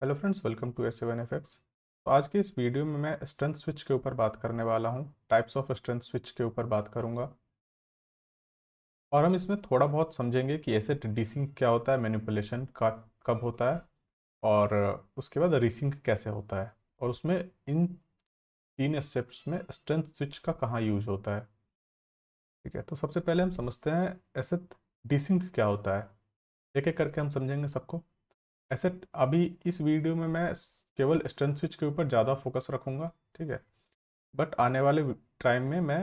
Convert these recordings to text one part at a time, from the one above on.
Hello friends, welcome to S7FX। तो आज के इस वीडियो में मैं स्ट्रेंथ स्विच के ऊपर बात करने वाला हूँ। टाइप्स ऑफ स्ट्रेंथ स्विच के ऊपर बात करूँगा और हम इसमें थोड़ा बहुत समझेंगे कि एसेट डीसिंक क्या होता है, मैनिपुलेशन का कब होता है और उसके बाद रीसिंक कैसे होता है और उसमें इन तीन स्टेप्स में स्ट्रेंथ स्विच का कहाँ यूज होता है। ठीक है, तो सबसे पहले हम समझते हैं एसेट डीसिंक क्या होता है। एक एक करके हम समझेंगे सबको। एसेट अभी इस वीडियो में मैं केवल स्ट्रेंथ स्विच के ऊपर ज़्यादा फोकस रखूंगा। ठीक है, बट आने वाले टाइम में मैं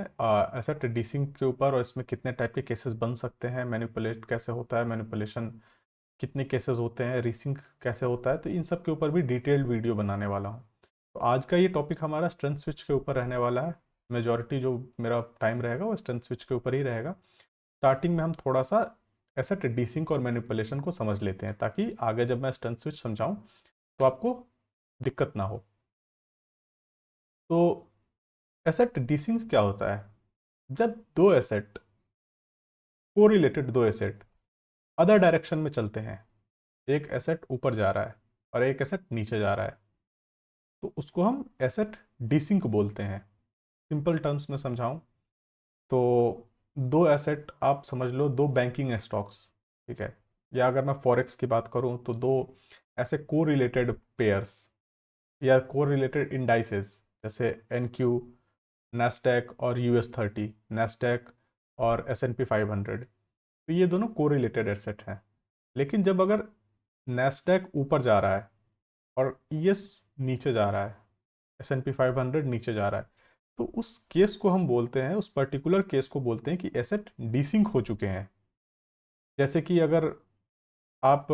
एसेट डीसिंग के ऊपर और इसमें कितने टाइप के केसेस बन सकते हैं, मैनिपुलेट कैसे होता है, मैनिपुलेशन कितने केसेस होते हैं, रीसिंक कैसे होता है, तो इन सब के ऊपर भी डिटेल्ड वीडियो बनाने वाला हूँ। तो आज का ये टॉपिक हमारा स्ट्रेंथ स्विच के ऊपर रहने वाला है। मेजॉरिटी जो मेरा टाइम रहेगा वो स्ट्रेंथ स्विच के ऊपर ही रहेगा। स्टार्टिंग में हम थोड़ा सा एसेट डीसिंक और मैनिपुलेशन को समझ लेते हैं ताकि आगे जब मैं स्ट्रेंथ स्विच समझाऊं तो आपको दिक्कत ना हो। तो एसेट डीसिंक क्या होता है? जब दो एसेट कोरिलेटेड, दो एसेट अदर डायरेक्शन में चलते हैं, एक एसेट ऊपर जा रहा है और एक एसेट नीचे जा रहा है, तो उसको हम एसेट डीसिंक बोलते हैं। सिंपल टर्म्स में समझाऊं तो दो एसेट आप समझ लो, दो बैंकिंग स्टॉक्स। ठीक है, या अगर मैं फॉरेक्स की बात करूं तो दो ऐसे कोरिलेटेड पेयर्स या कोरिलेटेड इंडाइसेस, जैसे एनक्यू, नैस्डैक और US30, नैस्डैक और S&P 500। तो ये दोनों कोरिलेटेड एसेट हैं। लेकिन जब अगर नैस्डैक ऊपर जा रहा है और ईएस नीचे जा रहा है, S&P 500 नीचे जा रहा है, तो उस केस को हम बोलते हैं, उस पर्टिकुलर केस को बोलते हैं कि एसेट डीसिंक हो चुके हैं। जैसे कि अगर आप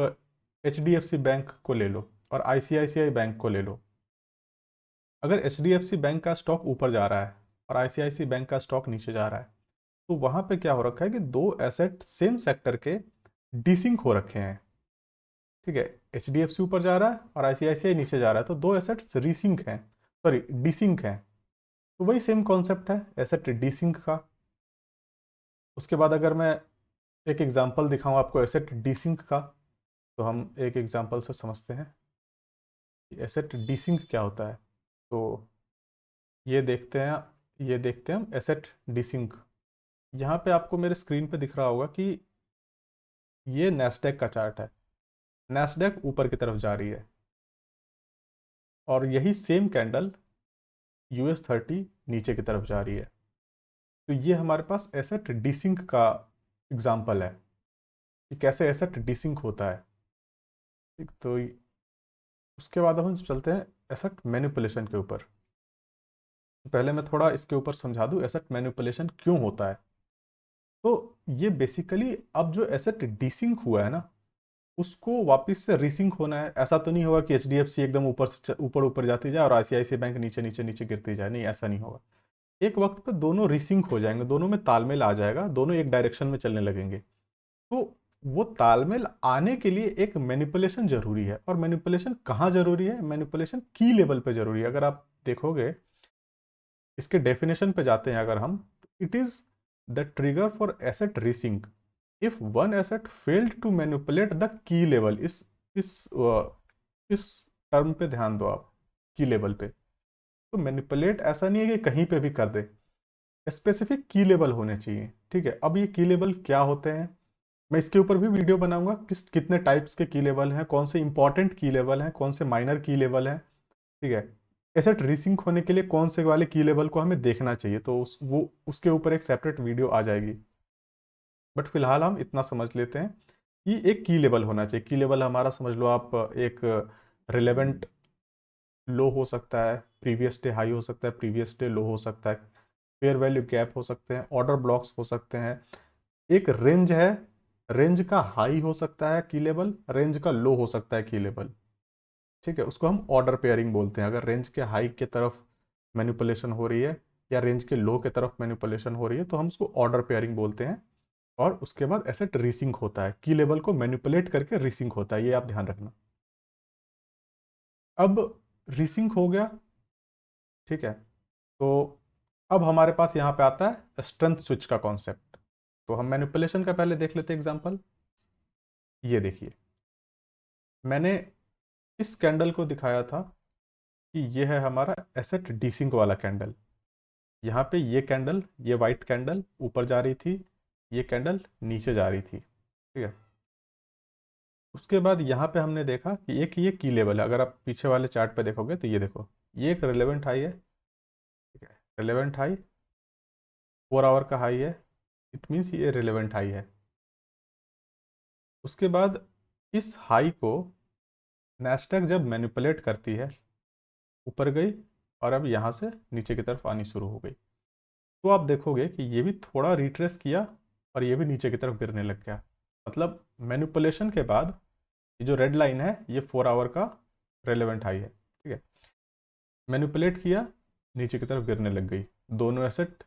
HDFC बैंक को ले लो और ICICI बैंक को ले लो। अगर HDFC बैंक का स्टॉक ऊपर जा रहा है और ICICI बैंक का स्टॉक नीचे जा रहा है, तो वहां पे क्या हो रखा है कि दो एसेट सेम सेक्टर के डीसिंक हो रखे हैं। ठीक है, HDFC ऊपर जा रहा है और ICICI नीचे जा रहा है, तो दो एसेट्स रीसिंक हैं, सॉरी डीसिंक हैं। तो वही सेम कॉन्सेप्ट है एसेट डीसिंक का। उसके बाद अगर मैं एक एग्जांपल दिखाऊं आपको एसेट डीसिंक का, तो हम एक एग्जांपल से समझते हैं कि एसेट डीसिंक क्या होता है। तो ये देखते हैं, ये देखते हैं हम एसेट डीसिंक। यहाँ पे आपको मेरे स्क्रीन पे दिख रहा होगा कि ये नैस्डैक का चार्ट है। नैस्डैक ऊपर की तरफ जा रही है और यही सेम कैंडल US30 नीचे की तरफ जा रही है। तो ये हमारे पास एसेट डीसिंक का एग्जाम्पल है कि कैसे एसेट डीसिंक होता है। ठीक, तो उसके बाद अब हम चलते हैं एसेट मैनिपुलेशन के ऊपर। तो पहले मैं थोड़ा इसके ऊपर समझा दूं एसेट मैनिपुलेशन क्यों होता है। तो ये बेसिकली अब जो एसेट डीसिंक हुआ है ना, उसको वापस से रीसिंक होना है। ऐसा तो नहीं होगा कि HDFC एकदम ऊपर से ऊपर ऊपर जाती जाए और ICICI बैंक नीचे नीचे नीचे गिरती जाए, नहीं, ऐसा नहीं होगा। एक वक्त पे दोनों रीसिंक हो जाएंगे, दोनों में तालमेल आ जाएगा, दोनों एक डायरेक्शन में चलने लगेंगे। तो वो तालमेल आने के लिए एक मैनिपुलेशन जरूरी है। और मैनिपुलेशन कहाँ जरूरी है? मैनिपुलेशन की लेवल पे जरूरी है। अगर आप देखोगे, इसके डेफिनेशन पे जाते हैं अगर हम, it is the trigger for asset resync if one asset failed to manipulate the key level. इस टर्म पे ध्यान दो आप, की लेवल पे। तो मैनिपुलेट ऐसा नहीं है कि कहीं पे भी कर दे, स्पेसिफिक की लेवल होने चाहिए। ठीक है, अब ये की लेवल क्या होते हैं, मैं इसके ऊपर भी वीडियो बनाऊंगा। कितने टाइप्स के की लेवल हैं, कौन से इंपॉर्टेंट की लेवल हैं, कौन से माइनर की लेवल हैं। ठीक है, एसेट रीसिंक होने के लिए कौन से वाले की लेवल को हमें देखना चाहिए, तो उसके ऊपर एक सेपरेट वीडियो आ जाएगी। बट फिलहाल हम इतना समझ लेते हैं कि एक की लेवल होना चाहिए। की लेवल हमारा समझ लो आप, एक रिलेवेंट लो हो सकता है, प्रीवियस डे हाई हो सकता है, प्रीवियस डे लो हो सकता है, फेयर वैल्यू गैप हो सकते हैं, ऑर्डर ब्लॉक्स हो सकते हैं, एक रेंज है, रेंज का हाई हो सकता है की लेवल, रेंज का लो हो सकता है की लेवल। ठीक है, उसको हम ऑर्डर पेयरिंग बोलते हैं। अगर रेंज के हाई के तरफ मैनिपुलेशन हो रही है या रेंज के लो के तरफ मैनिपुलेशन हो रही है, तो हम उसको ऑर्डर पेयरिंग बोलते हैं। और उसके बाद एसेट रीसिंक होता है, की लेवल को मैनिपुलेट करके रीसिंक होता है, ये आप ध्यान रखना। अब रीसिंक हो गया। ठीक है, तो अब हमारे पास यहाँ पे आता है स्ट्रेंथ स्विच का कॉन्सेप्ट। तो हम मैनिपुलेशन का पहले देख लेते हैं एग्जांपल। ये देखिए, मैंने इस कैंडल को दिखाया था कि ये है हमारा एसेट डीसिंक वाला कैंडल। यहाँ पे ये कैंडल, ये वाइट कैंडल ऊपर जा रही थी, ये कैंडल नीचे जा रही थी, ठीक है। उसके बाद यहाँ पे हमने देखा कि एक ये की लेवल है। अगर आप पीछे वाले चार्ट पे देखोगे तो ये देखो, ये एक रिलेवेंट हाई है, ठीक है, रिलेवेंट हाई, 4 आवर का हाई है, इट मीन्स ये रिलेवेंट हाई है। उसके बाद इस हाई को नैस्डैक जब मैनिपुलेट करती है, ऊपर गई और अब यहाँ से नीचे की तरफ आनी शुरू हो गई, तो आप देखोगे कि ये भी थोड़ा रिट्रेस किया और ये भी नीचे की तरफ गिरने लग गया। मतलब मैनिपुलेशन के बाद ये जो रेड लाइन है ये 4 आवर का रेलेवेंट हाई है, ठीक है। मैनिपुलेट किया, नीचे की तरफ गिरने लग गई, दोनों एसेट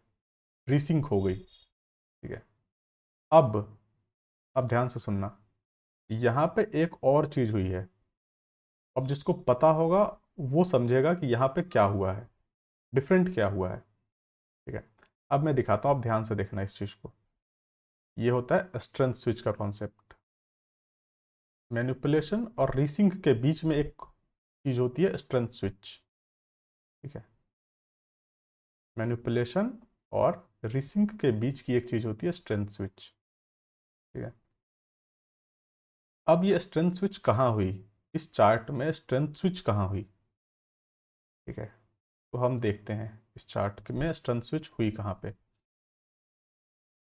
रीसिंक हो गई, ठीक है। अब अब ध्यान से सुनना, यहाँ पे एक और चीज हुई है। अब जिसको पता होगा वो समझेगा कि यहाँ पे क्या हुआ है, डिफरेंट क्या हुआ है, ठीक है। अब मैं दिखाता हूँ, आप ध्यान से देखना इस चीज को। ये होता है स्ट्रेंथ स्विच का कॉन्सेप्ट। मैनिपुलेशन और रीसिंक के बीच में एक चीज होती है स्ट्रेंथ स्विच, ठीक है। मैनिपुलेशन और रीसिंक के बीच की एक चीज होती है स्ट्रेंथ स्विच, ठीक है। अब ये स्ट्रेंथ स्विच कहाँ हुई, इस चार्ट में स्ट्रेंथ स्विच कहाँ हुई, ठीक है। तो हम देखते हैं इस चार्ट में स्ट्रेंथ स्विच हुई कहाँ पे।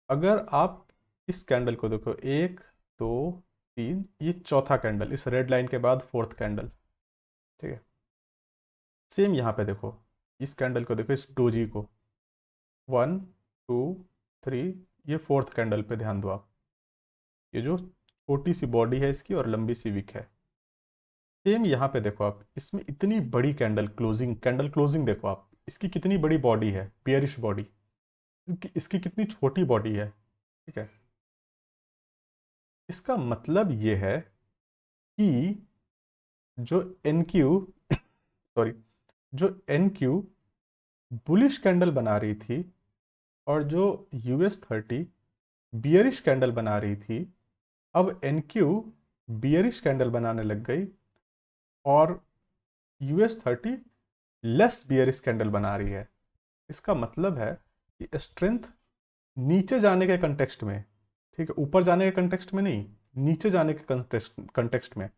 अगर आप इस कैंडल को देखो, 1 2 3, ये चौथा कैंडल, इस रेड लाइन के बाद फोर्थ कैंडल, ठीक है। सेम यहाँ पे देखो, इस कैंडल को देखो, इस डोजी को, 1 2 3, ये फोर्थ कैंडल पे ध्यान दो आप। ये जो छोटी सी बॉडी है इसकी और लंबी सी विक है। सेम यहाँ पे देखो आप, इसमें इतनी बड़ी कैंडल क्लोजिंग देखो आप, इसकी कितनी बड़ी बॉडी है, बियरिश बॉडी, इसकी कितनी छोटी बॉडी है, ठीक है। इसका मतलब ये है कि जो एन क्यू सॉरी जो एन क्यू बुलिश कैंडल बना रही थी और जो US30 बियरिश कैंडल बना रही थी, अब एन क्यू बियरिश कैंडल बनाने लग गई और US30 लेस बियरिश कैंडल बना रही है। इसका मतलब है कि स्ट्रेंथ नीचे जाने के कंटेक्स्ट में, ठीक है, ऊपर जाने के कंटेक्स्ट में नहीं, नीचे जाने के कंटेक्स्ट में,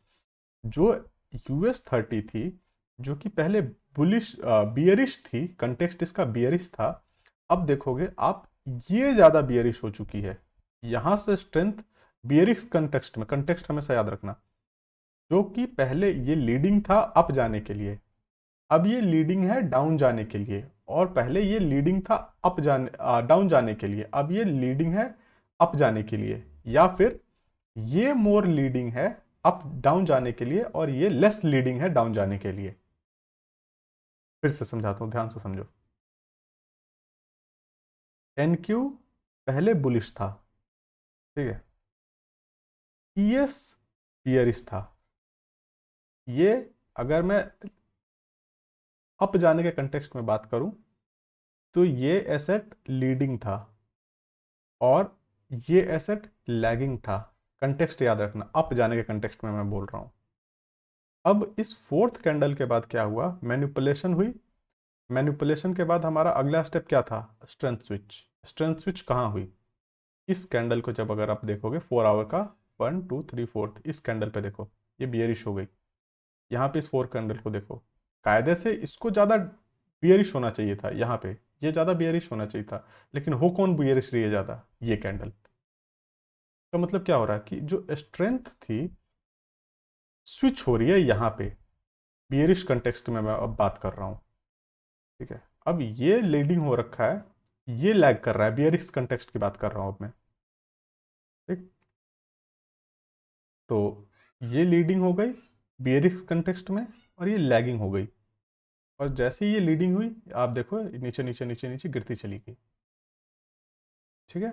जो US30 थी, जो कि पहले बुलिश बियरिश थी, कंटेक्स्ट इसका बियरिश था, अब देखोगे आप ये ज्यादा बियरिश हो चुकी है। यहां से स्ट्रेंथ बियरिश कंटेक्स्ट हमेशा याद रखना, जो कि पहले ये लीडिंग था अप जाने के लिए, अब ये लीडिंग है डाउन जाने के लिए, और पहले ये लीडिंग था डाउन जाने के लिए, अब ये लीडिंग है अप जाने के लिए, या फिर ये मोर लीडिंग है अप डाउन जाने के लिए और ये लेस लीडिंग है डाउन जाने के लिए। फिर से समझाता हूं, ध्यान से समझो। एन क्यू पहले बुलिश था, ठीक है, ईएस बियरिश था। ये अगर मैं अप जाने के कंटेक्स्ट में बात करूं तो ये एसेट लीडिंग था और ये एसेट लैगिंग था। कंटेक्स्ट याद रखना, अप जाने के कंटेक्स्ट में मैं बोल रहा हूं। अब इस फोर्थ कैंडल के बाद क्या हुआ, मैनिपुलेशन हुई। मैनिपुलेशन के बाद हमारा अगला स्टेप क्या था, स्ट्रेंथ स्विच। स्ट्रेंथ स्विच कहाँ हुई, इस कैंडल को जब अगर आप देखोगे 4 आवर का, 1 2 3 4, इस कैंडल पे देखो, ये बियरिश हो गई। यहाँ पे इस फोर कैंडल को देखो, कायदे से इसको ज़्यादा बियरिश होना चाहिए था, यहाँ पे ये ज़्यादा बियरिश होना चाहिए था, लेकिन हो कौन बियरिश रही है ज़्यादा, ये कैंडल। तो मतलब क्या हो रहा है कि जो स्ट्रेंथ थी स्विच हो रही है यहाँ पे, बियरिश कंटेक्स्ट में मैं अब बात कर रहा हूँ, ठीक है। अब ये लीडिंग हो रखा है, ये लैग कर रहा है, बियरिश कंटेक्स्ट की बात कर रहा हूँ अब मैं, ठीक। तो ये लीडिंग हो गई बियरिश कंटेक्स्ट में और ये लैगिंग हो गई, और जैसे ही ये लीडिंग हुई आप देखो नीचे नीचे नीचे नीचे गिरती चली गई, ठीक है।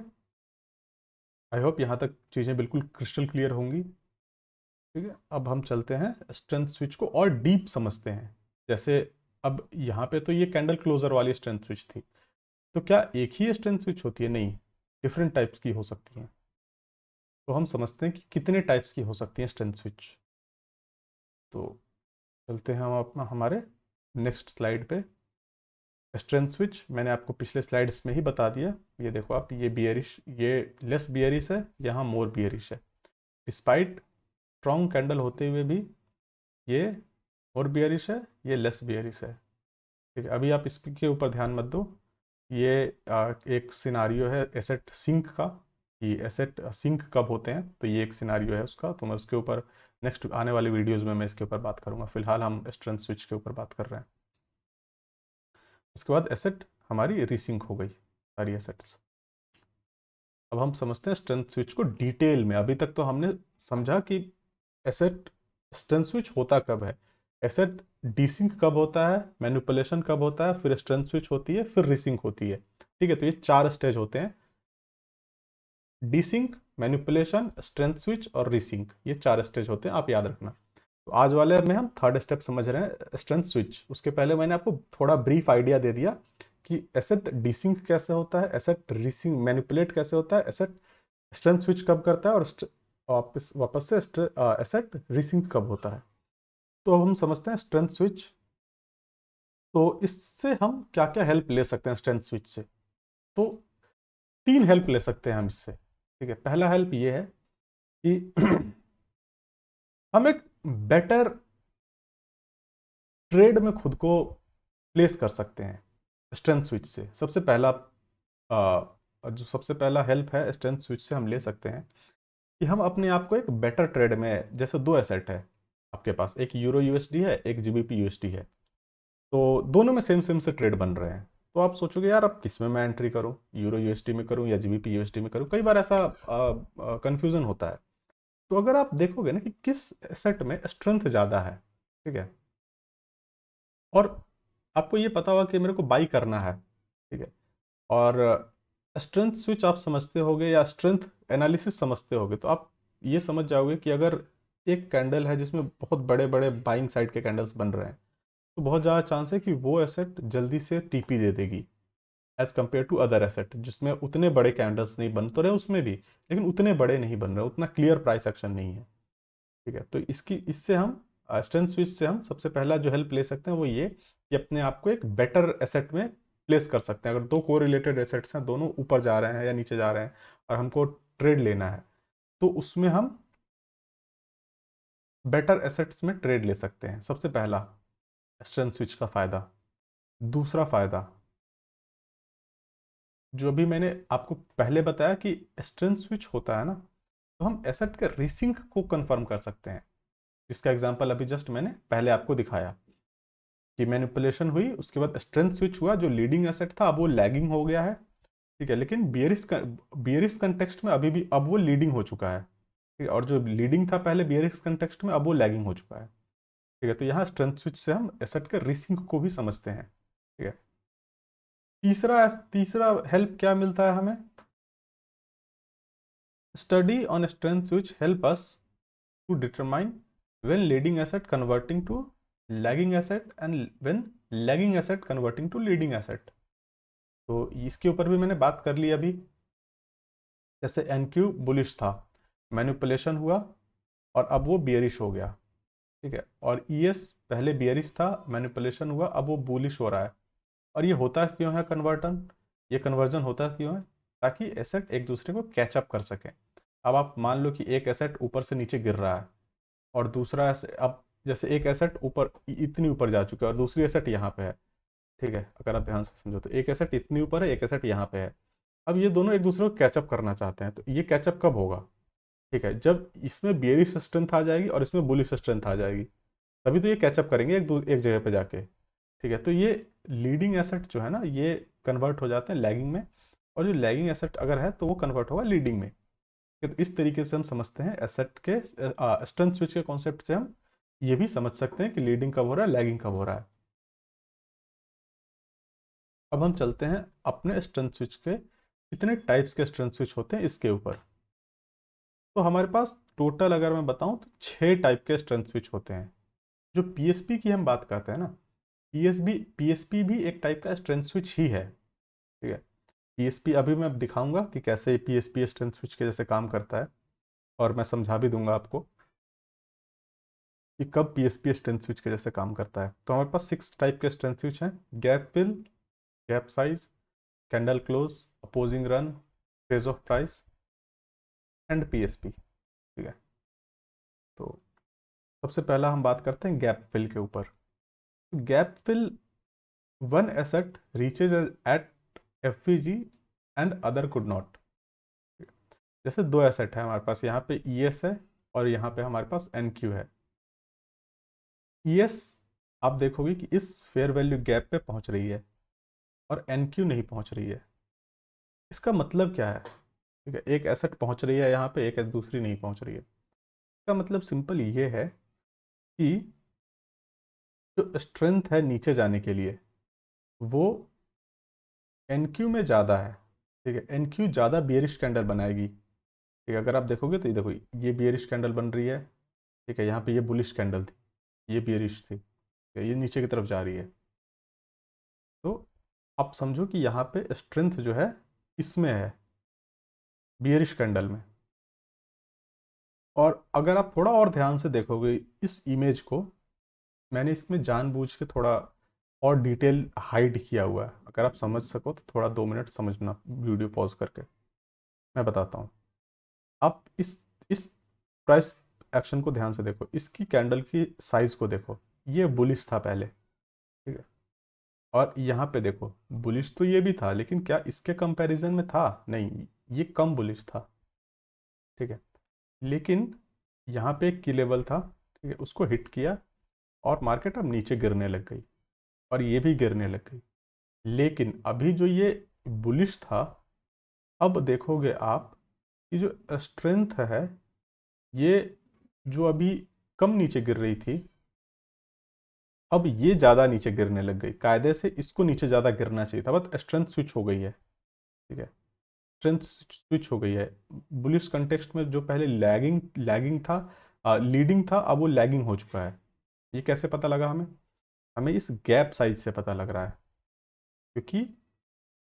आई होप यहाँ तक चीज़ें बिल्कुल क्रिस्टल क्लियर होंगी, ठीक है। अब हम चलते हैं स्ट्रेंथ स्विच को और डीप समझते हैं। जैसे अब यहाँ पे तो ये कैंडल क्लोजर वाली स्ट्रेंथ स्विच थी, तो क्या एक ही स्ट्रेंथ स्विच होती है, नहीं, डिफरेंट टाइप्स की हो सकती हैं। तो हम समझते हैं कि कितने टाइप्स की हो सकती हैं स्ट्रेंथ स्विच। तो चलते हैं हम अपना हमारे नेक्स्ट स्लाइड पे। स्ट्रेंथ स्विच मैंने आपको पिछले स्लाइड्स में ही बता दिया। ये देखो आप, ये बियरिश, ये लेस बियरिश है, यहाँ मोर बियरिश है। डिस्पाइट स्ट्रॉन्ग कैंडल होते हुए भी ये मोर बियरिश है, ये लेस बियरिश है। ठीक है, अभी आप इसके ऊपर ध्यान मत दो। ये एक सिनारियो है एसेट सिंक का, कि एसेट सिंक कब होते हैं, तो ये एक सिनारियो है उसका। तो मैं उसके ऊपर नेक्स्ट आने वाली वीडियोज़ में मैं इसके ऊपर बात करूंगा। फिलहाल हम स्ट्रेंथ स्विच के ऊपर बात कर रहे हैं। उसके बाद एसेट हमारी रीसिंक हो गई, सारी एसेट्स। अब हम समझते हैं स्ट्रेंथ स्विच को डिटेल में। अभी तक तो हमने समझा कि एसेट स्ट्रेंथ स्विच होता कब है, एसेट डीसिंक कब होता है, मैनिपुलेशन कब होता है, फिर स्ट्रेंथ स्विच होती है, फिर रीसिंक होती है। ठीक है, तो ये 4 स्टेज होते हैं, डीसिंक, मैनिपुलेशन, स्ट्रेंथ स्विच और रीसिंक। ये 4 स्टेज होते हैं, आप याद रखना। तो आज वाले में हम थर्ड स्टेप समझ रहे हैं, स्ट्रेंथ स्विच। उसके पहले मैंने आपको थोड़ा ब्रीफ आइडिया दे दिया कि एसेट डीसिंक कैसे होता है, एसेट रीसिंक मैनिपुलेट कैसे होता है, एसेट स्ट्रेंथ स्विच कब करता है, और वापस से एसेट रीसिंक कब होता है। तो अब हम समझते हैं स्ट्रेंथ स्विच। तो इससे हम क्या क्या हेल्प ले सकते हैं स्ट्रेंथ स्विच से। तो 3 हेल्प ले सकते हैं हम इससे। ठीक है, पहला हेल्प ये है कि हम एक बेटर ट्रेड में खुद को प्लेस कर सकते हैं स्ट्रेंथ स्विच से। सबसे पहला जो सबसे पहला हेल्प है स्ट्रेंथ स्विच से हम ले सकते हैं कि हम अपने आप को एक बेटर ट्रेड में, जैसे 2 एसेट है आपके पास, एक यूरो यूएसडी है, एक जीबीपी यूएसडी है। तो दोनों में सेम सेम से ट्रेड बन रहे हैं। तो आप सोचोगे यार अब किस में मैं एंट्री करूं, यूरो यूएसडी में करूं या जीबीपी यूएसडी में करूं। कई बार ऐसा कंफ्यूजन होता है। तो अगर आप देखोगे ना कि किस एसेट में स्ट्रेंथ ज़्यादा है, ठीक है, और आपको ये पता होगा कि मेरे को बाई करना है, ठीक है, और स्ट्रेंथ स्विच आप समझते होगे या स्ट्रेंथ एनालिसिस समझते होगे, तो आप ये समझ जाओगे कि अगर एक कैंडल है जिसमें बहुत बड़े बड़े बाइंग साइड के कैंडल्स बन रहे हैं, तो बहुत ज़्यादा चांस है कि वो एसेट जल्दी से टीपी दे देगी as compare to other asset जिसमें उतने बड़े कैंडल्स नहीं बन तो रहे उसमें भी, लेकिन उतने बड़े नहीं बन रहे, उतना क्लियर प्राइस एक्शन नहीं है। ठीक है, तो इससे हम स्ट्रेंथ स्विच से हम सबसे पहला जो हेल्प ले सकते हैं वो ये कि अपने आप को एक बेटर एसेट में प्लेस कर सकते हैं। अगर 2 कोरिलेटेड एसेट्स हैं, दोनों ऊपर जा रहे हैं या नीचे जा रहे हैं, और हमको ट्रेड लेना है, तो उसमें हम बेटर एसेट्स में ट्रेड ले सकते हैं। सबसे पहला स्ट्रेंथ स्विच का फायदा। दूसरा फायदा जो अभी मैंने आपको पहले बताया कि स्ट्रेंथ स्विच होता है ना, तो हम एसेट के रीसिंक को कंफर्म कर सकते हैं, जिसका एग्जांपल अभी जस्ट मैंने पहले आपको दिखाया कि मैनिपुलेशन हुई, उसके बाद स्ट्रेंथ स्विच हुआ, जो लीडिंग एसेट था अब वो लैगिंग हो गया है। ठीक है, लेकिन बियरिश कंटेक्स्ट में अभी भी अब वो लीडिंग हो चुका है। ठीक है, और जो लीडिंग था पहले बियरिश कंटेक्स्ट में, अब वो लैगिंग हो चुका है। ठीक है, तो यहाँ स्ट्रेंथ स्विच से हम एसेट के रीसिंक को भी समझते हैं। ठीक है, तीसरा तीसरा हेल्प क्या मिलता है हमें, study on strength switch help us to determine when leading asset converting to lagging asset and when lagging asset converting to leading asset। तो इसके ऊपर भी मैंने बात कर ली अभी। जैसे एनक्यू बुलिश था, मैनिपुलेशन हुआ और अब वो बियरिश हो गया। ठीक है, और ईएस पहले बियरिश था, मैनिपुलेशन हुआ, अब वो बुलिश हो रहा है। और ये होता क्यों है कन्वर्टन, ये कन्वर्जन होता क्यों है, ताकि एसेट एक दूसरे को कैचअप कर सके। अब आप मान लो कि एक एसेट ऊपर से नीचे गिर रहा है, और दूसरा अब जैसे एक एसेट ऊपर इतनी ऊपर जा चुका है और दूसरी एसेट यहाँ पे है। ठीक है, अगर आप ध्यान से समझो तो एक एसेट इतनी ऊपर है, एक एसेट यहाँ पे है। अब ये दोनों एक दूसरे को कैचअप करना चाहते हैं, तो ये कैचअप कब होगा, ठीक है, जब इसमें बेयरिश स्ट्रेंथ आ जाएगी और इसमें बुलिश स्ट्रेंथ आ जाएगी, तभी तो ये कैचअप करेंगे एक जगह पे जाके। ठीक है, तो ये लीडिंग एसेट जो है ना, ये कन्वर्ट हो जाते हैं लैगिंग में, और जो लैगिंग एसेट अगर है तो वो कन्वर्ट होगा लीडिंग में। तो इस तरीके से हम समझते हैं एसेट के स्ट्रेंथ स्विच के कॉन्सेप्ट से हम ये भी समझ सकते हैं कि लीडिंग कब हो रहा है, लैगिंग कब हो रहा है। अब हम चलते हैं अपने स्ट्रेंथ स्विच के कितने टाइप्स के स्ट्रेंथ स्विच होते हैं इसके ऊपर। तो हमारे पास टोटल अगर मैं बताऊं तो 6 टाइप के स्ट्रेंथ स्विच होते हैं। जो पीएसपी की हम बात करते हैं ना, पीएसपी भी एक टाइप का स्ट्रेंथ स्विच ही है। ठीक है, पीएसपी अभी मैं दिखाऊंगा कि कैसे पीएसपी स्ट्रेंथ स्विच के जैसे काम करता है, और मैं समझा भी दूंगा आपको। कि कब पीएसपी स्ट्रेंथ स्विच के जैसे काम करता है। तो हमारे पास 6 टाइप के स्ट्रेंथ स्विच हैं: gap fill, gap size, candle close, opposing run, phase of price and PSP. ठीक है, तो सबसे पहला हम बात करते हैं गैप फिल के ऊपर। Gap fill, one asset reaches at FVG and other could not. जैसे दो एसेट है हमारे पास, यहाँ पे ईएस है और यहाँ पे हमारे पास एनक्यू है। ईएस आप देखोगे कि इस फेयर वैल्यू गैप पे पहुंच रही है और एनक्यू नहीं पहुंच रही है। इसका मतलब क्या है? ठीक है, एक एसेट पहुंच रही है यहाँ पे, एक दूसरी नहीं पहुंच रही है। इसका मतलब सिंपल ये है कि जो स्ट्रेंथ है नीचे जाने के लिए वो एनक्यू में ज़्यादा है। ठीक है, एनक्यू ज़्यादा बियरिश कैंडल बनाएगी। ठीक है, अगर आप देखोगे तो ये देखो, ये बियरिश कैंडल बन रही है। ठीक है, यहाँ पे ये बुलिश कैंडल थी, ये बियरिश थी। ठीक है, ये नीचे की तरफ जा रही है। तो आप समझो कि यहाँ पे स्ट्रेंथ जो है इसमें है, बियरिश कैंडल में। और अगर आप थोड़ा और ध्यान से देखोगे इस इमेज को, मैंने इसमें जानबूझ के थोड़ा और डिटेल हाइड किया हुआ है। अगर आप समझ सको तो थोड़ा 2 मिनट समझना, वीडियो पॉज करके मैं बताता हूँ। आप इस प्राइस एक्शन को ध्यान से देखो, इसकी कैंडल की साइज को देखो। ये बुलिश था पहले, ठीक है, और यहाँ पे देखो बुलिश तो ये भी था, लेकिन क्या इसके कंपैरिजन में था? नहीं, ये कम बुलिश था। ठीक है, लेकिन यहाँ पे एक की लेवल था, ठीक है, उसको हिट किया और मार्केट अब नीचे गिरने लग गई और ये भी गिरने लग गई। लेकिन अभी जो ये बुलिश था, अब देखोगे आप कि जो स्ट्रेंथ है ये जो अभी कम नीचे गिर रही थी, अब ये ज़्यादा नीचे गिरने लग गई। कायदे से इसको नीचे ज़्यादा गिरना चाहिए था, बट स्ट्रेंथ स्विच हो गई है। ठीक है, स्ट्रेंथ स्विच हो गई है। बुलिश कंटेक्स्ट में जो पहले लैगिंग लैगिंग था, लीडिंग था, अब वो लैगिंग हो चुका है। ये कैसे पता लगा हमें? हमें इस गैप साइज से पता लग रहा है, क्योंकि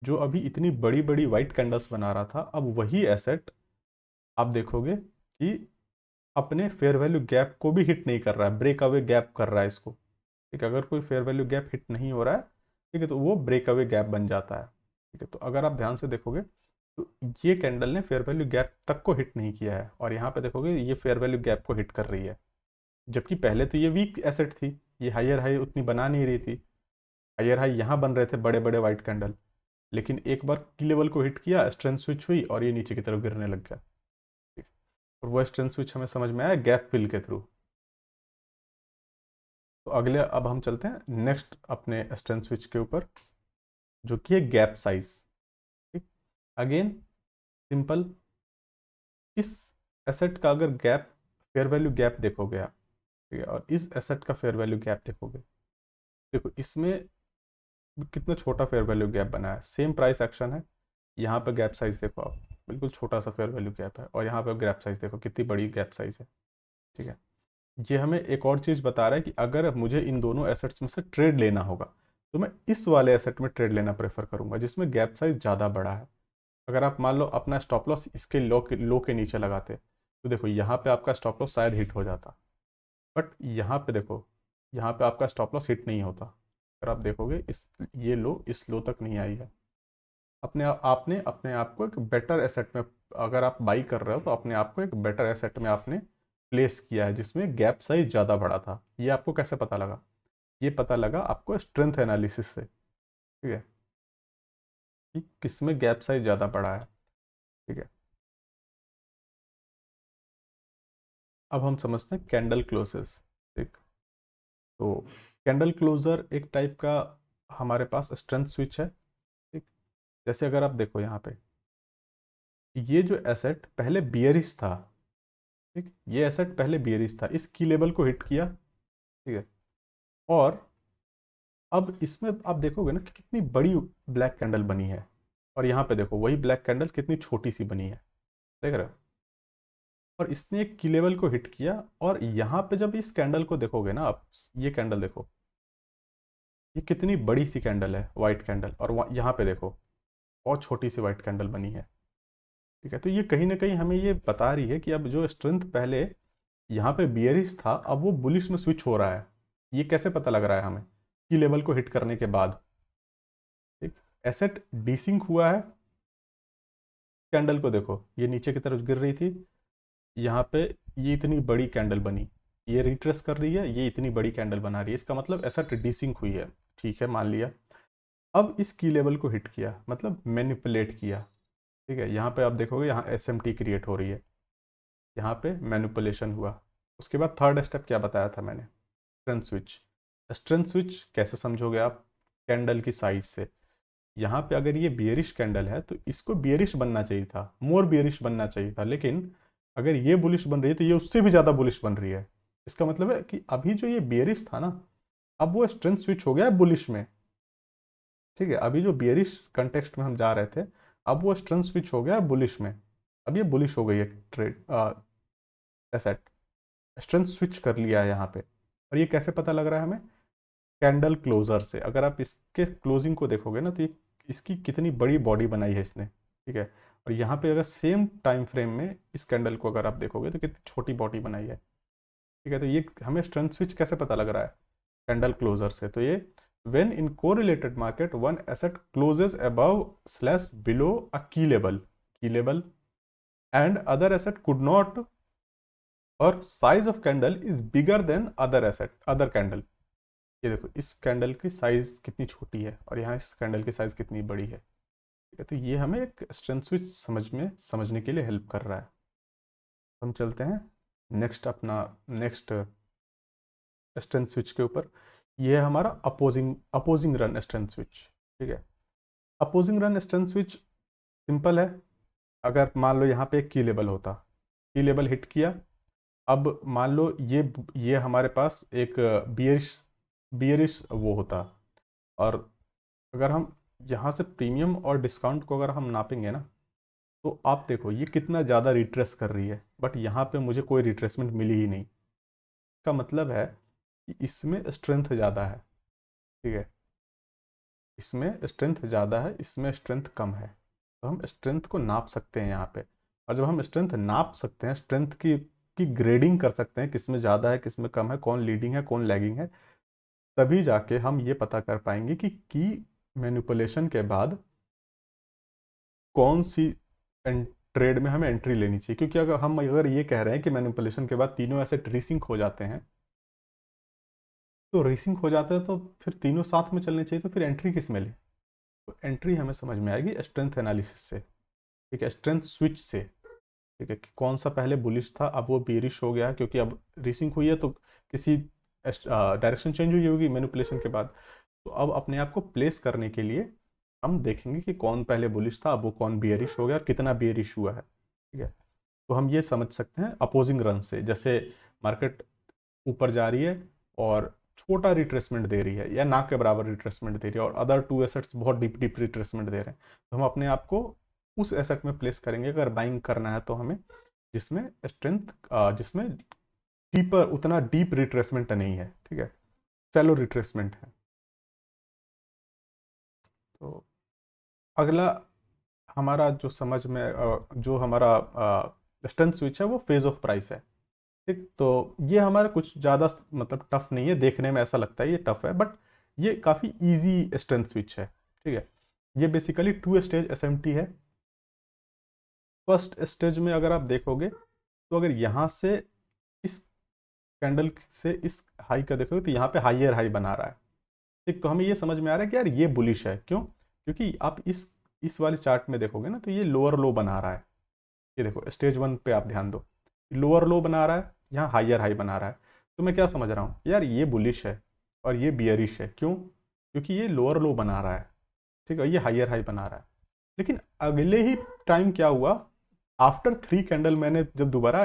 जो अभी इतनी बड़ी बड़ी वाइट कैंडल्स बना रहा था, अब वही एसेट आप देखोगे कि अपने फेयर वैल्यू गैप को भी हिट नहीं कर रहा है, ब्रेक अवे गैप कर रहा है इसको। ठीक है, अगर कोई फेयर वैल्यू गैप हिट नहीं हो रहा है, ठीक है, तो वो ब्रेक अवे गैप बन जाता है। ठीक है, तो अगर आप ध्यान से देखोगे तो ये कैंडल ने फेयर वैल्यू गैप तक को हिट नहीं किया है, और यहाँ पे देखोगे ये फेयर वैल्यू गैप को हिट कर रही है। जबकि पहले तो ये वीक एसेट थी, ये हायर हाई उतनी बना नहीं रही थी। हायर हाई यहाँ बन रहे थे बड़े बड़े वाइट कैंडल, लेकिन एक बार की लेवल को हिट किया, स्ट्रेंथ स्विच हुई और ये नीचे की तरफ गिरने लग गया। ठीक। और वो स्ट्रेंथ स्विच हमें समझ में आया गैप फिल के थ्रू। तो अगले अब हम चलते हैं नेक्स्ट अपने स्ट्रेंथ स्विच के ऊपर, जो कि है गैप साइज। ठीक, अगेन सिंपल, इस एसेट का अगर गैप फेयर वैल्यू गैप देखोगे आप, ठीक है, और इस एसेट का फेयर वैल्यू गैप देखोगे, देखो इसमें कितना छोटा फेयर वैल्यू गैप बना है। सेम प्राइस एक्शन है, यहाँ पे गैप साइज देखो आप, बिल्कुल छोटा सा फेयर वैल्यू गैप है, और यहाँ पे गैप साइज देखो कितनी बड़ी गैप साइज है। ठीक है, ये हमें एक और चीज़ बता रहा है कि अगर मुझे इन दोनों एसेट्स में से ट्रेड लेना होगा तो मैं इस वाले एसेट में ट्रेड लेना प्रेफर करूंगा, जिसमें गैप साइज ज़्यादा बड़ा है। अगर आप मान लो अपना स्टॉप लॉस इसके लो के नीचे लगाते तो देखो यहाँ पे आपका स्टॉप लॉस शायद हिट हो जाता, बट यहाँ पे देखो, यहाँ पे आपका स्टॉप लॉस हिट नहीं होता। अगर आप देखोगे इस ये लो इस लो तक नहीं आई है। आपने अपने आप को एक बेटर एसेट में, अगर आप बाई कर रहे हो तो अपने आप को एक बेटर एसेट में आपने प्लेस किया है, जिसमें गैप साइज ज़्यादा बड़ा था। ये आपको कैसे पता लगा? ये पता लगा आपको स्ट्रेंथ एनालिसिस से। ठीक है, कि किसमें गैप साइज ज़्यादा बड़ा है। ठीक है, अब हम समझते हैं कैंडल क्लोजेस। ठीक, तो कैंडल क्लोजर एक टाइप का हमारे पास स्ट्रेंथ स्विच है। ठीक, जैसे अगर आप देखो यहाँ पे, ये जो एसेट पहले बियरिश था, ठीक, ये एसेट पहले बियरिश था, इस की लेवल को हिट किया। ठीक है, और अब इसमें आप देखोगे ना कि कितनी बड़ी ब्लैक कैंडल बनी है, और यहाँ पे देखो वही ब्लैक कैंडल कितनी छोटी सी बनी है। देख रहे हो? और इसने एक की लेवल को हिट किया, और यहाँ पे जब इस कैंडल को देखोगे ना आप, ये कैंडल देखो, ये कितनी बड़ी सी कैंडल है, वाइट कैंडल, और यहाँ पे देखो बहुत छोटी सी वाइट कैंडल बनी है। ठीक है, तो ये कहीं ना कहीं हमें ये बता रही है कि अब जो स्ट्रेंथ पहले यहाँ पे बियरिश था, अब वो बुलिश में स्विच हो रहा है। ये कैसे पता लग रहा है हमें? की लेवल को हिट करने के बाद। ठीक, एसेट डीसिंक हुआ है। कैंडल को देखो, ये नीचे की तरफ गिर रही थी, यहाँ पे ये इतनी बड़ी कैंडल बनी, ये रिट्रेस कर रही है, ये इतनी बड़ी कैंडल बना रही है, इसका मतलब एसेट डीसिंक हुई है। ठीक है, मान लिया। अब इस की लेवल को हिट किया, मतलब मैनिपुलेट किया। ठीक है, यहाँ पे आप देखोगे यहाँ एसएमटी क्रिएट हो रही है, यहाँ पे मैनिपुलेशन हुआ। उसके बाद थर्ड स्टेप क्या बताया था मैंने? Strength switch. स्ट्रेंथ स्विच कैसे समझोगे आप? कैंडल की साइज से। यहाँ पे अगर ये बियरिश कैंडल है तो इसको बियरिश बनना चाहिए था, मोर बियरिश बनना चाहिए था, लेकिन अगर ये बुलिश बन रही है तो ये उससे भी ज़्यादा बुलिश बन रही है। इसका मतलब है कि अभी जो ये बियरिश था ना, अब वो स्ट्रेंथ स्विच हो गया है बुलिश में। ठीक है, अभी जो बियरिश कंटेक्स्ट में हम जा रहे थे, अब वो स्ट्रेंथ स्विच हो गया है बुलिश में। अब ये बुलिश हो गई है ट्रेड एसेट, स्ट्रेंथ स्विच कर लिया है यहाँ पे। और ये कैसे पता लग रहा है हमें? कैंडल क्लोजर से। अगर आप इसके क्लोजिंग को देखोगे ना, तो ये इसकी कितनी बड़ी बॉडी बनाई है इसने। ठीक है, और यहाँ पे अगर सेम टाइम फ्रेम में इस कैंडल को अगर आप देखोगे तो कितनी छोटी बॉडी बनाई है। ठीक है, तो ये हमें स्ट्रेंथ स्विच कैसे पता लग रहा है? कैंडल क्लोजर से। तो ये when in correlated market one asset closes above slash below a key level and other asset could not, और size of candle is bigger than other asset other candle. ये देखो, इस कैंडल की size कितनी छोटी है और यहाँ इस कैंडल की साइज कितनी बड़ी है। ठीक है, तो ये हमें एक स्ट्रेंथ स्विच समझने के लिए हेल्प कर रहा है। हम चलते हैं नेक्स्ट, अपना नेक्स्ट स्ट्रेंथ स्विच के ऊपर। ये है हमारा opposing opposing run strength switch. ठीक है, opposing run strength switch simple है। अगर मान लो यहाँ पे एक की लेवल होता, की लेवल हिट किया, अब मान लो ये हमारे पास एक बियरिश बियरिश वो होता, और अगर हम यहाँ से प्रीमियम और डिस्काउंट को अगर हम नापेंगे ना, तो आप देखो ये कितना ज़्यादा रिट्रेस कर रही है, बट यहाँ पे मुझे कोई रिट्रेसमेंट मिली ही नहीं। इसका मतलब है कि इसमें स्ट्रेंथ ज़्यादा है। ठीक है, इसमें स्ट्रेंथ ज़्यादा है, इसमें स्ट्रेंथ कम है। तो हम स्ट्रेंथ को नाप सकते हैं यहाँ पे। और जब हम स्ट्रेंथ नाप सकते हैं, स्ट्रेंथ की ग्रेडिंग कर सकते हैं, किसमें ज़्यादा है किसमें कम है, कौन लीडिंग है कौन लैगिंग है, तभी जाके हम ये पता कर पाएंगे कि मैनिपुलेशन के बाद कौन सी ट्रेड में हमें एंट्री लेनी चाहिए। क्योंकि अगर ये कह रहे हैं कि मैनिपुलेशन के बाद तीनों एसेट रीसिंक हो जाते हैं, तो रीसिंक हो जाते हैं तो फिर तीनों साथ में चलने चाहिए, तो फिर एंट्री किस में ले? तो एंट्री हमें समझ में आएगी स्ट्रेंथ एनालिसिस से। ठीक है, स्ट्रेंथ स्विच से। ठीक है, कि कौन सा पहले बुलिश था अब वो बेरिश हो गया, क्योंकि अब रीसिंक हुई है तो किसी डायरेक्शन चेंज हुई होगी मैनिपुलेशन के बाद। तो अब अपने आप को प्लेस करने के लिए हम देखेंगे कि कौन पहले बुलिश था, अब वो कौन बियरिश हो गया और कितना बियरिश हुआ है। ठीक है, तो हम ये समझ सकते हैं अपोजिंग रन से। जैसे मार्केट ऊपर जा रही है और छोटा रिट्रेसमेंट दे रही है या ना के बराबर रिट्रेसमेंट दे रही है, और अदर टू एसेट्स बहुत डीप डीप रिट्रेसमेंट दे रहे हैं, तो हम अपने आप को उस एसेट में प्लेस करेंगे अगर बाइंग करना है तो हमें, जिसमें स्ट्रेंथ जिसमें डीपर उतना डीप रिट्रेसमेंट नहीं है। ठीक है, सैलो रिट्रेसमेंट है। तो अगला हमारा जो समझ में जो हमारा स्ट्रेंथ स्विच है वो फेज ऑफ प्राइस है। ठीक, तो ये हमारा कुछ ज़्यादा मतलब टफ नहीं है, देखने में ऐसा लगता है ये टफ है, बट ये काफ़ी इजी स्ट्रेंथ स्विच है। ठीक है, ये बेसिकली टू स्टेज एसएमटी है। फर्स्ट स्टेज में अगर आप देखोगे तो अगर यहाँ से इस कैंडल से इस हाई का देखोगे तो यहाँ पे हाइयर हाई बना रहा है। ठीक, तो हमें ये समझ में आ रहा है कि यार ये बुलिश है। क्यों? क्योंकि आप इस वाले चार्ट में देखोगे ना, तो ये लोअर लो बना रहा है। ये देखो स्टेज वन पे आप ध्यान दो, लोअर लो बना रहा है, यहाँ हाइयर हाई बना रहा है। तो मैं क्या समझ रहा हूँ यार, ये बुलिश है और ये बियरिश है। क्यों? क्योंकि ये लोअर लो बना रहा है, ठीक है, ये हाइयर हाई बना रहा है। लेकिन अगले ही टाइम क्या हुआ, आफ्टर थ्री कैंडल मैंने जब दोबारा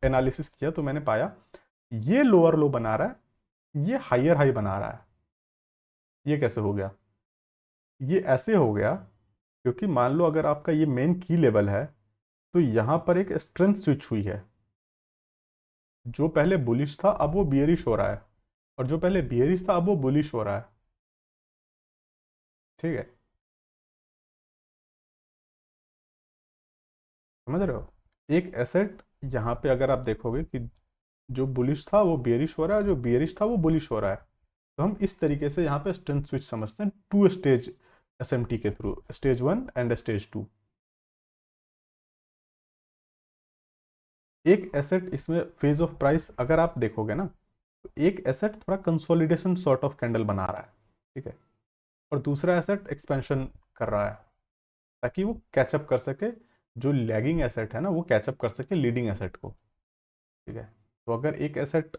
एनालिसिस किया तो मैंने पाया ये लोअर लो बना रहा है, ये हाइयर हाई बना रहा है। ये कैसे हो गया? ये ऐसे हो गया क्योंकि मान लो अगर आपका ये मेन की लेवल है, तो यहां पर एक स्ट्रेंथ स्विच हुई है। जो पहले बुलिश था अब वो बियरिश हो रहा है, और जो पहले बियरिश था अब वो बुलिश हो रहा है। ठीक है, समझ रहे हो? एक एसेट यहाँ पे अगर आप देखोगे कि जो बुलिश था वो बियरिश हो रहा है, जो बियरिश था वो बुलिश हो रहा है। तो हम इस तरीके से यहाँ पे स्ट्रेंथ स्विच समझते हैं टू स्टेज एसएमटी के थ्रू, स्टेज 1 एंड स्टेज 2। एक एसेट इसमें फेज ऑफ प्राइस अगर आप देखोगे ना, तो एक एसेट थोड़ा कंसोलिडेशन सॉर्ट ऑफ कैंडल बना रहा है, ठीक है, और दूसरा एसेट एक्सपेंशन कर रहा है, ताकि वो कैचअप कर सके, जो लैगिंग एसेट है ना वो कैचअप कर सके लीडिंग एसेट को, ठीक है। तो अगर एक एसेट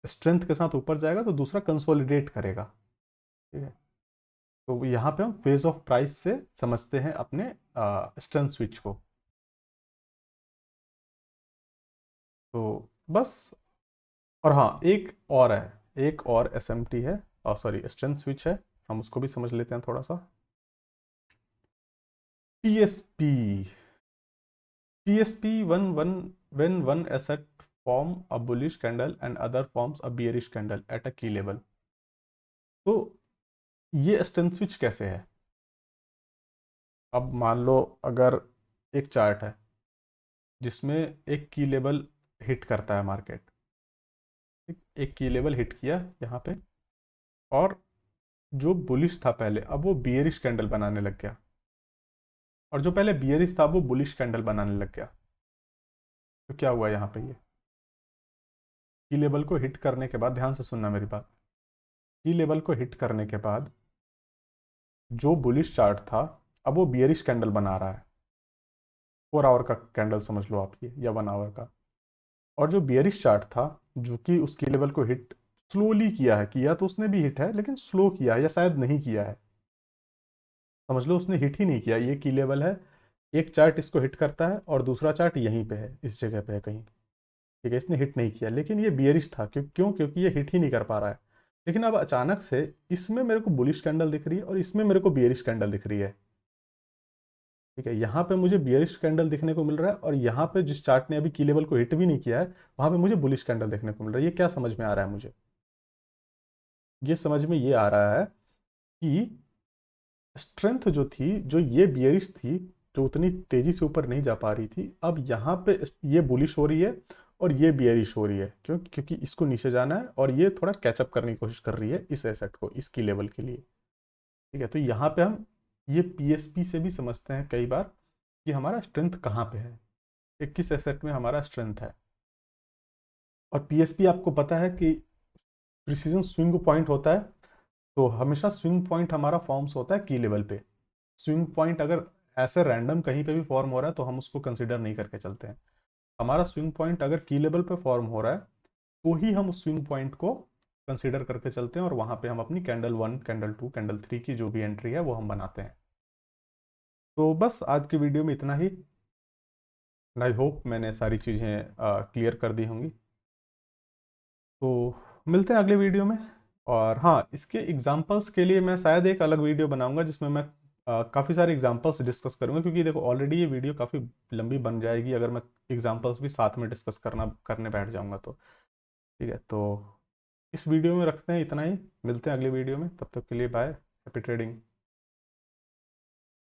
स्ट्रेंथ के साथ ऊपर जाएगा तो दूसरा कंसोलिडेट करेगा, ठीक है। तो यहाँ पे हम फेज ऑफ प्राइस से समझते हैं अपने स्ट्रेंथ स्विच को। तो बस, और हाँ एक और है, एक और एसएमटी है, सॉरी स्ट्रेंथ स्विच है, हम उसको भी समझ लेते हैं थोड़ा सा। PSP, PSP one one when one asset form a bullish candle and other forms a bearish candle at a key level। तो ये स्ट्रेंथ स्विच कैसे है? अब मान लो अगर एक चार्ट है जिसमें एक की लेवल हिट करता है मार्केट, ठीक, एक की लेवल हिट किया यहाँ पे, और जो बुलिश था पहले अब वो बियरिश कैंडल बनाने लग गया, और जो पहले बियरिश था वो बुलिश कैंडल बनाने लग गया। तो क्या हुआ यहाँ पे? ये की लेवल को हिट करने के बाद, ध्यान से सुनना मेरी बात, की लेवल को हिट करने के बाद जो बुलिश चार्ट था अब वो बियरिश कैंडल बना रहा है, 4 आवर का कैंडल समझ लो आप ये, या 1 आवर का। और जो बियरिश चार्ट था जो कि उसकी लेवल को हिट स्लोली किया है, किया तो उसने भी हिट है लेकिन स्लो किया है, या शायद नहीं किया है, समझ लो उसने हिट ही नहीं किया। ये की लेवल है, एक चार्ट इसको हिट करता है और दूसरा चार्ट यहीं पे है, इस जगह पे है कहीं, ठीक है, इसने हिट नहीं किया, लेकिन ये बियरिश था। क्यों? क्योंकि ये हिट ही नहीं कर पा रहा है। लेकिन अब अचानक से इसमें मेरे को बुलिश कैंडल दिख रही है और इसमें मेरे को बियरिश कैंडल दिख रही है, ठीक है। यहाँ पे मुझे बियरिश कैंडल दिखने को मिल रहा है, और यहाँ पे जिस चार्ट ने अभी की लेवल को हिट भी नहीं किया है वहां पे मुझे बुलिश कैंडल देखने को मिल रहा है। ये क्या समझ में आ रहा है मुझे? ये समझ में ये आ रहा है कि स्ट्रेंथ जो थी, जो ये बियरिश थी, जो उतनी तेजी से ऊपर नहीं जा पा रही थी, अब यहाँ पे ये बुलिश हो रही है और ये बियरिश हो रही है। क्यों? क्योंकि इसको नीचे जाना है और ये थोड़ा कैचअप करने की कोशिश कर रही है इस एसेट को, इसकी लेवल के लिए, ठीक है। तो यहाँ पे हम ये पीएसपी से भी समझते हैं कई बार कि हमारा स्ट्रेंथ कहाँ पे है, कि किस एसेट में हमारा स्ट्रेंथ है। और पीएसपी आपको पता है कि प्रिसीजन स्विंग पॉइंट होता है, तो हमेशा स्विंग पॉइंट हमारा फॉर्म्स होता है की लेवल पे। स्विंग पॉइंट अगर ऐसे रैंडम कहीं पे भी फॉर्म हो रहा है तो हम उसको कंसिडर नहीं करके चलते हैं। हमारा स्विंग पॉइंट अगर की लेवल पे फॉर्म हो रहा है तो ही हम उस स्विंग पॉइंट को कंसिडर करके चलते हैं, और वहां पे हम अपनी कैंडल 1, कैंडल 2, कैंडल 3 की जो भी एंट्री है वो हम बनाते हैं। तो बस आज की वीडियो में इतना ही। आई होप मैंने सारी चीज़ें क्लियर कर दी होंगी। तो मिलते हैं अगले वीडियो में। और हाँ, इसके एग्जांपल्स के लिए मैं शायद एक अलग वीडियो बनाऊंगा जिसमें मैं काफ़ी सारे एग्जांपल्स डिस्कस करूंगा, क्योंकि देखो ऑलरेडी ये वीडियो काफ़ी लंबी बन जाएगी अगर मैं एग्जांपल्स भी साथ में डिस्कस करने बैठ जाऊंगा तो, ठीक है। तो इस वीडियो में रखते हैं इतना ही, मिलते हैं अगले वीडियो में, तब तक के लिए बाय, हैप्पी ट्रेडिंग।